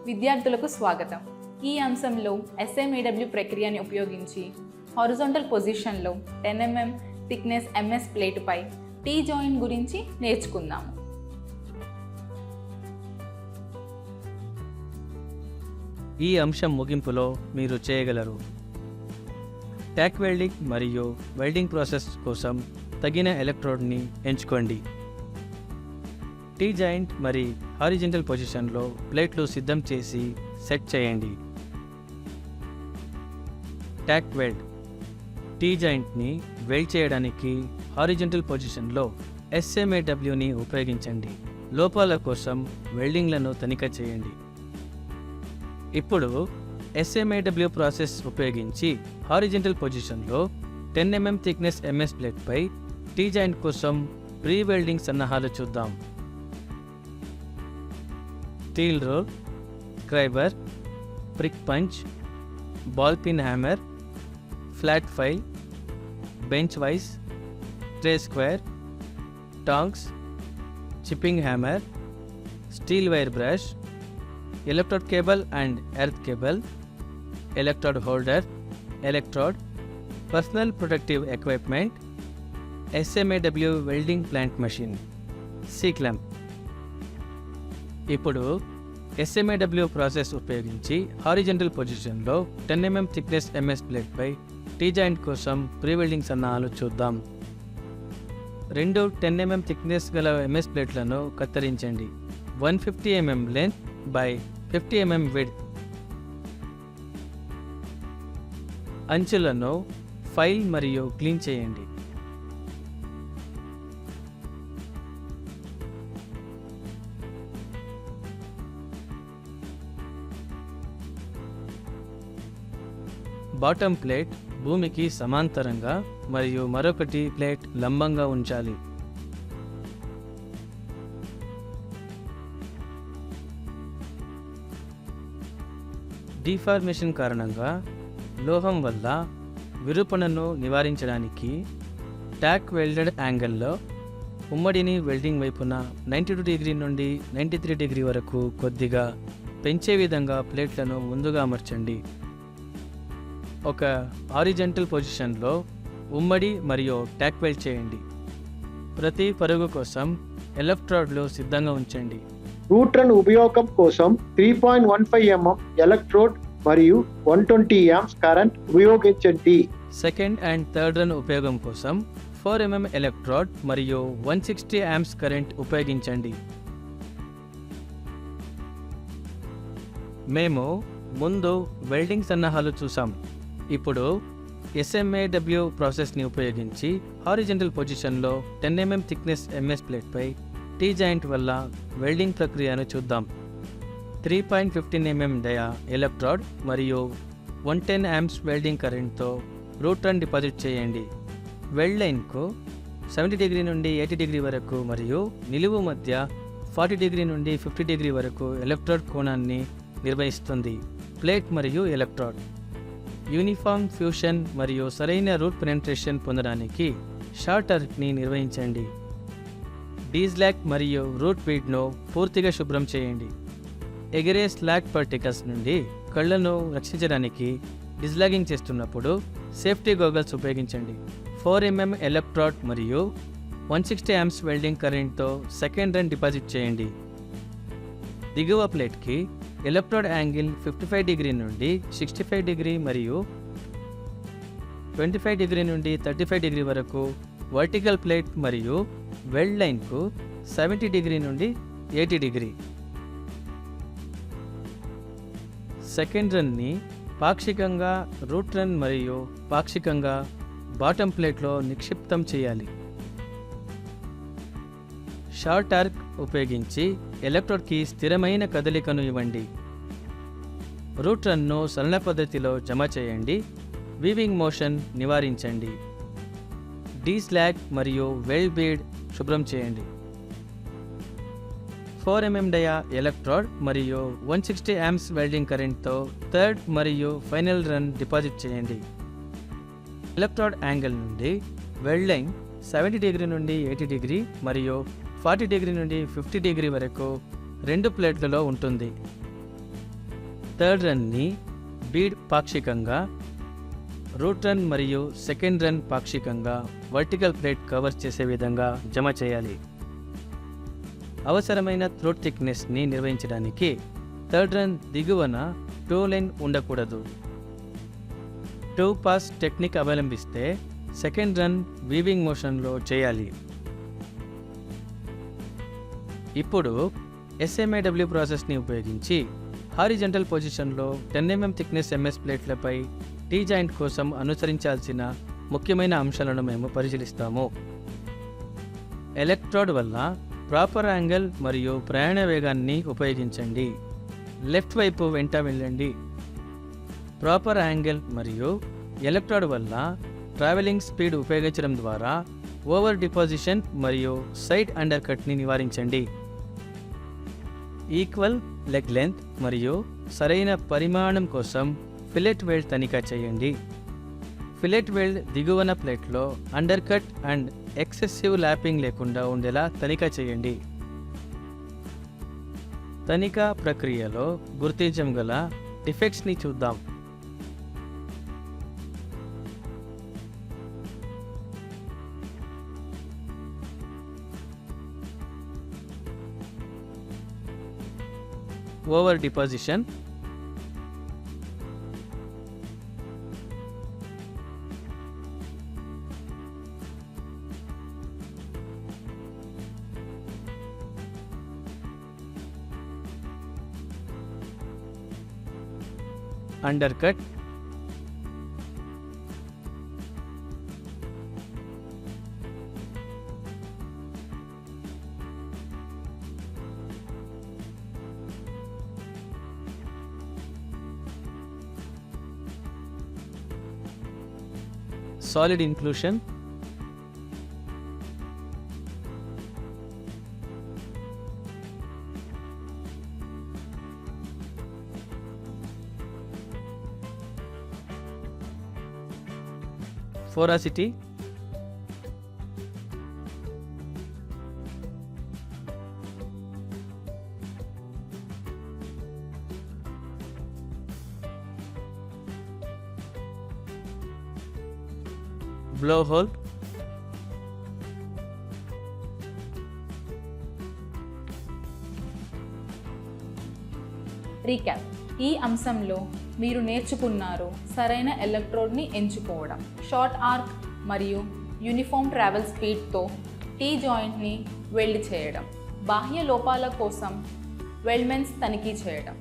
విద్యార్థులకు స్వాగతం. ఈ అంశంలో SMAW ప్రక్రియని ఉపయోగించి హారిజాంటల్ పొజిషన్లో 10 mm థిక్నెస్ MS ప్లేటుపై టీ జాయింట్ గురించి నేర్చుకుందాము. ఈ అంశం ముగింపులో మీరు చేయగలరు. ట్యాక్ వెల్డింగ్ మరియు వెల్డింగ్ ప్రాసెస్ కోసం తగిన ఎలక్ట్రోడ్ని ఎంచుకోండి. టీ జాయింట్ మరియు హారిజాంటల్ పొజిషన్లో ప్లేట్లు సిద్ధం చేసి సెట్ చేయండి. ట్యాక్ వెల్డ్ టీ జాయింట్ని వెల్డ్ చేయడానికి హారిజాంటల్ పొజిషన్లో SMAWని ఉపయోగించండి. లోపాల కోసం వెల్డింగ్లను తనిఖీ చేయండి. ఇప్పుడు SMAW ప్రాసెస్ ఉపయోగించి హారిజాంటల్ పొజిషన్లో 10 mm థిక్నెస్ MS ప్లేట్పై టీ జాయింట్ కోసం ప్రీ వెల్డింగ్ సన్నాహాలు చూద్దాం. Steel rule, scriber, prick punch, ball pein hammer, flat file, bench vice, try square, tongs, chipping hammer, steel wire brush, electrode cable and earth cable, electrode holder, electrode, personal protective equipment, SMAW welding plant machine, C clamp. ఇప్పుడు SMAW process ఉపయోగించి horizontal పొజిషన్లో 10 mm thickness MS ప్లేట్పై T joint కోసం pre welding సన్నాహాలు చూద్దాం. రెండు 10 mm thickness గల MS ప్లేట్లను కత్తిరించండి. 150 mm length by 50 mm width. అంచులను ఫైల్ మరియు క్లీన్ చేయండి. బాటమ్ ప్లేట్ భూమికి సమాంతరంగా మరియు మరొకటి ప్లేట్ లంబంగా ఉంచాలి. డిఫార్మేషన్ కారణంగా లోహం వల్ల విరూపణను నివారించడానికి ట్యాక్ వెల్డెడ్ యాంగిల్లో ఉమ్మడిని వెల్డింగ్ వైపున 92 డిగ్రీ నుండి 93 డిగ్రీ వరకు కొద్దిగా పెంచే విధంగా ప్లేట్లను ముందుగా అమర్చండి. ఒక హారిజాంటల్ పొజిషన్లో ఉమ్మడి మరియు ట్యాక్ వెల్డ్ చేయండి. ప్రతి పరుగు కోసం ఎలక్ట్రోడ్లు సిద్ధంగా ఉంచండి. రూట్ రన్ ఉపయోగం కోసం 3.15 mm ఎలక్ట్రోడ్ మరియు 120 amps కరెంట్ ఉపయోగించండి. సెకండ్ అండ్ థర్డ్ రన్ ఉపయోగం కోసం 4 mm ఎలక్ట్రోడ్ మరియు 160 amps కరెంట్ ఉపయోగించండి. మేము ముందు వెల్డింగ్ సన్నాహాలు చూసాం. ఇప్పుడు SMAW ప్రాసెస్ని ఉపయోగించి హారిజాంటల్ పొజిషన్లో 10 mm థిక్నెస్ MS ప్లేట్పై టీ జాయింట్ వల్ల వెల్డింగ్ ప్రక్రియను చూద్దాం. 3.15 mm డయా ఎలక్ట్రోడ్ మరియు 110 amps వెల్డింగ్ కరెంట్తో రూట్ రన్ డిపాజిట్ చేయండి. వెల్డ్ లైన్కు 70 డిగ్రీ నుండి 80 డిగ్రీ వరకు మరియు నిలువు మధ్య 40 డిగ్రీ నుండి 50 డిగ్రీ వరకు ఎలక్ట్రోడ్ కోణాన్ని నిర్వహిస్తుంది. ప్లేట్ మరియు ఎలక్ట్రోడ్ యూనిఫామ్ ఫ్యూషన్ మరియు సరైన రూట్ పెనెట్రేషన్ పొందడానికి షార్ట్ ఆర్క్ని నిర్వహించండి. డీస్లాక్ మరియు రూట్ బీడ్ను పూర్తిగా శుభ్రం చేయండి. ఎగిరే స్లాగ్ పార్టికల్స్ నుండి కళ్ళను రక్షించడానికి డిస్లాగింగ్ చేస్తున్నప్పుడు సేఫ్టీ గోగల్స్ ఉపయోగించండి. 4 mm ఎలక్ట్రోడ్ మరియు 160 amps వెల్డింగ్ కరెంట్తో సెకండ్ రన్ డిపాజిట్ చేయండి. దిగువ ప్లేట్కి ఎలక్ట్రోడ్ యాంగిల్ 55 డిగ్రీ నుండి 65 డిగ్రీ మరియు 25 డిగ్రీ నుండి 35 డిగ్రీ వరకు వర్టికల్ ప్లేట్ మరియు వెల్డ్ లైన్కు 70 డిగ్రీ నుండి 80 డిగ్రీ. సెకండ్ రన్ని పాక్షికంగా రూట్ రన్ మరియు పాక్షికంగా బాటమ్ ప్లేట్లో నిక్షిప్తం చేయాలి. షార్ట్ ఆర్క్ ఉపయోగించి ఎలక్ట్రోడ్కి స్థిరమైన కదలికను ఇవ్వండి. రూట్ రన్ను సరళ పద్ధతిలో జమ చేయండి. వీవింగ్ మోషన్ నివారించండి. డీస్లాగ్ మరియు వెల్డ్ బీడ్ శుభ్రం చేయండి. 4 mm డయా ఎలక్ట్రోడ్ మరియు 160 amps వెల్డింగ్ కరెంట్తో థర్డ్ మరియు ఫైనల్ రన్ డిపాజిట్ చేయండి. ఎలక్ట్రోడ్ యాంగిల్ నుండి వెల్డ్ లైన్ 70 డిగ్రీ నుండి 80 డిగ్రీ మరియు 40 డిగ్రీ నుండి 50 డిగ్రీ వరకు రెండు ప్లేట్లలో ఉంటుంది. థర్డ్ రన్ని బీడ్ పాక్షికంగా, రూట్ రన్ మరియు సెకండ్ రన్ పాక్షికంగా వర్టికల్ ప్లేట్ కవర్ చేసే విధంగా జమ చేయాలి. అవసరమైన థ్రోట్ థిక్నెస్ని నిర్వహించడానికి థర్డ్ రన్ దిగువన టో లైన్ ఉండకూడదు. టో పాస్ టెక్నిక్ అవలంబిస్తే సెకండ్ రన్ వీవింగ్ మోషన్లో చేయాలి. ఇప్పుడు SMAW ప్రాసెస్ని ఉపయోగించి హారిజంటల్ పొజిషన్లో 10 mm థిక్నెస్ MS ప్లేట్లపై టీ జాయింట్ కోసం అనుసరించాల్సిన ముఖ్యమైన అంశాలను మేము పరిశీలిస్తాము. ఎలక్ట్రోడ్ వల్ల ప్రాపర్ యాంగిల్ మరియు ప్రయాణ వేగాన్ని ఉపయోగించండి. లెఫ్ట్ వైపు వెంట వెళ్ళండి. ప్రాపర్ యాంగిల్ మరియు ఎలక్ట్రోడ్ వల్ల ట్రావెలింగ్ స్పీడ్ ఉపయోగించడం ద్వారా ఓవర్ డిపాజిషన్ మరియు సైడ్ అండర్ కట్ని నివారించండి. ఈక్వల్ లెగ్ లెంత్ మరియు సరైన పరిమాణం కోసం ఫిలెట్ వెల్డ్ తనిఖీ చేయండి. ఫిలెట్ వెల్డ్ దిగువన ప్లేట్లో under cut and excessive lapping లేకుండా ఉండేలా తనిఖీ చేయండి. తనిఖీ ప్రక్రియలో గుర్తించగల డిఫెక్ట్స్ని చూద్దాం. Over deposition, under cut, solid inclusion, porosity, blowhole, recap. ఈ అంశంలో మీరు నేర్చుకున్నారు సరైన ఎలక్ట్రోడ్ని ఎంచుకోవడం, షార్ట్ ఆర్క్ మరియు యూనిఫామ్ ట్రావెల్ స్పీడ్తో టీ జాయింట్ని వెల్డ్ చేయడం, బాహ్య లోపాల కోసం వెల్డ్మెన్స్ తనిఖీ చేయడం,